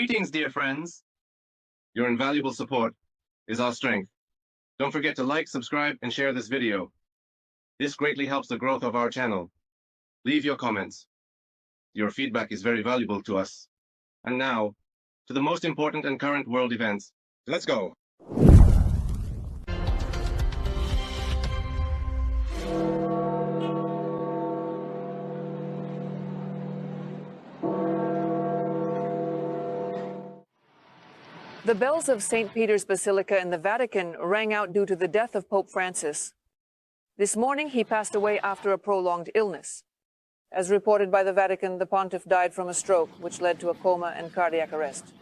Greetings, dear friends. Your invaluable support is our strength. Don't forget to like, subscribe, and share this video. This greatly helps the growth of our channel. Leave your comments. Your feedback is very valuable to us. And now, to the most important and current world events. Let's go. The bells of St. Peter's Basilica in the Vatican rang out due to the death of Pope Francis. This morning, he passed away after a prolonged illness. As reported by the Vatican, the pontiff died from a stroke, which led to a coma and cardiac arrest.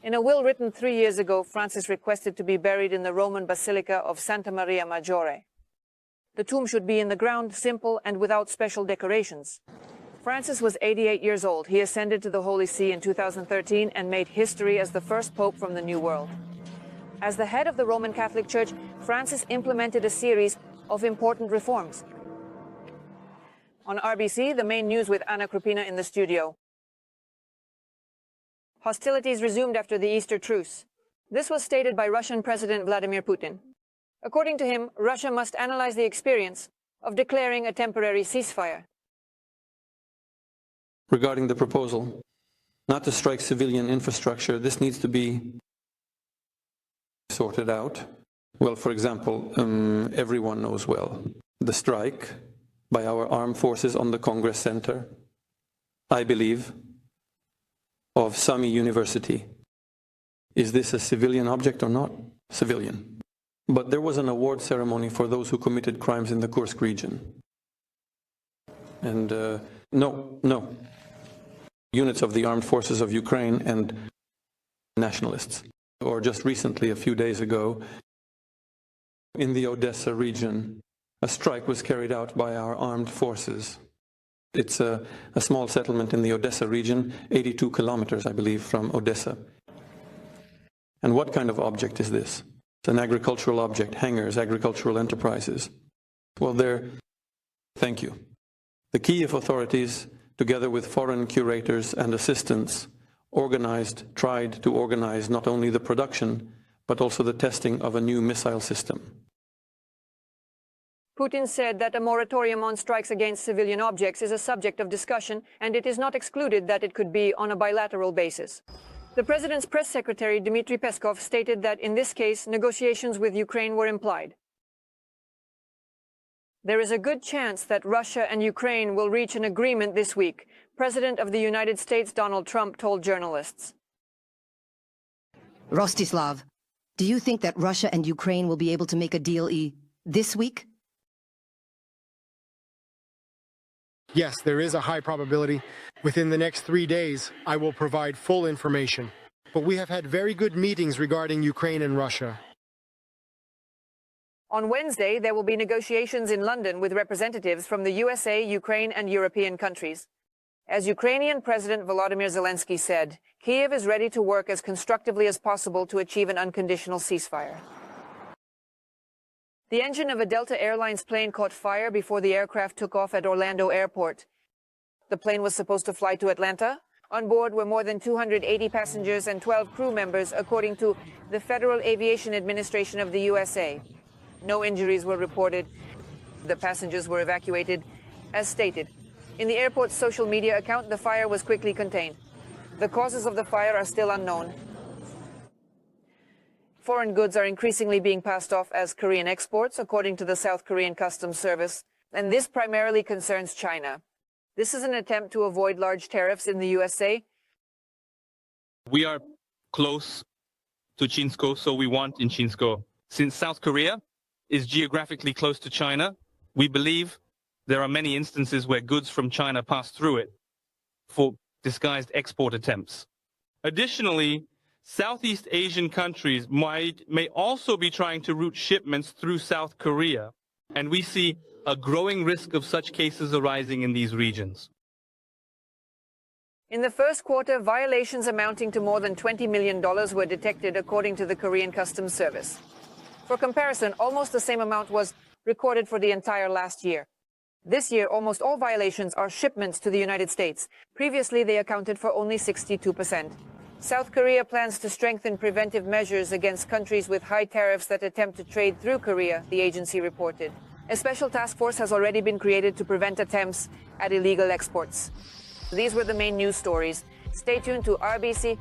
In a will written 3 years ago, Francis requested to be buried in the Roman Basilica of Santa Maria Maggiore. The tomb should be in the ground, simple and without special decorations. Francis was 88 years old. He ascended to the Holy See in 2013 and made history as the first pope from the New World. As the head of the Roman Catholic Church, Francis implemented a series of important reforms. On RBC, the main news with Anna Krupina in the studio. Hostilities resumed after the Easter truce. This was stated by Russian President Vladimir Putin. According to him, Russia must analyze the experience of declaring a temporary ceasefire. Regarding the proposal not to strike civilian infrastructure, this needs to be sorted out. Well, for example, everyone knows well the strike by our armed forces on the Congress Center, I believe, of Sami University. Is this a civilian object or not? Civilian. But there was an award ceremony for those who committed crimes in the Kursk region. And no. Units of the armed forces of Ukraine and nationalists. Or just recently, a few days ago, in the Odessa region, a strike was carried out by our armed forces. It's a small settlement in the Odessa region, 82 kilometers, I believe, from Odessa. And what kind of object is this? It's an agricultural object, hangars, agricultural enterprises. Well, thank you. The Kiev authorities, together with foreign curators and assistants, tried to organize not only the production, but also the testing of a new missile system. Putin said that a moratorium on strikes against civilian objects is a subject of discussion, and it is not excluded that it could be on a bilateral basis. The president's press secretary, Dmitry Peskov, stated that in this case, negotiations with Ukraine were implied. There is a good chance that Russia and Ukraine will reach an agreement this week, President of the United States Donald Trump told journalists. Rostislav, do you think that Russia and Ukraine will be able to make a deal this week? Yes, there is a high probability. Within the next 3 days, I will provide full information. But we have had very good meetings regarding Ukraine and Russia. On Wednesday, there will be negotiations in London with representatives from the USA, Ukraine, and European countries. As Ukrainian President Volodymyr Zelensky said, Kiev is ready to work as constructively as possible to achieve an unconditional ceasefire. The engine of a Delta Airlines plane caught fire before the aircraft took off at Orlando Airport. The plane was supposed to fly to Atlanta. On board were more than 280 passengers and 12 crew members, according to the Federal Aviation Administration of the USA. No injuries were reported. The passengers were evacuated, as stated. In the airport's social media account, the fire was quickly contained. The causes of the fire are still unknown. Foreign goods are increasingly being passed off as Korean exports, according to the South Korean Customs Service, and this primarily concerns China. This is an attempt to avoid large tariffs in the USA. We are close to Chinsko, so we want in Chinsko. Since South Korea is geographically close to China, we believe there are many instances where goods from China pass through it for disguised export attempts. Additionally, Southeast Asian countries may also be trying to route shipments through South Korea, and we see a growing risk of such cases arising in these regions. In the first quarter, violations amounting to more than $20 million were detected, according to the Korean Customs Service. For comparison, almost the same amount was recorded for the entire last year. This year, almost all violations are shipments to the United States. Previously, they accounted for only 62%. South Korea plans to strengthen preventive measures against countries with high tariffs that attempt to trade through Korea, the agency reported. A special task force has already been created to prevent attempts at illegal exports. These were the main news stories. Stay tuned to RBC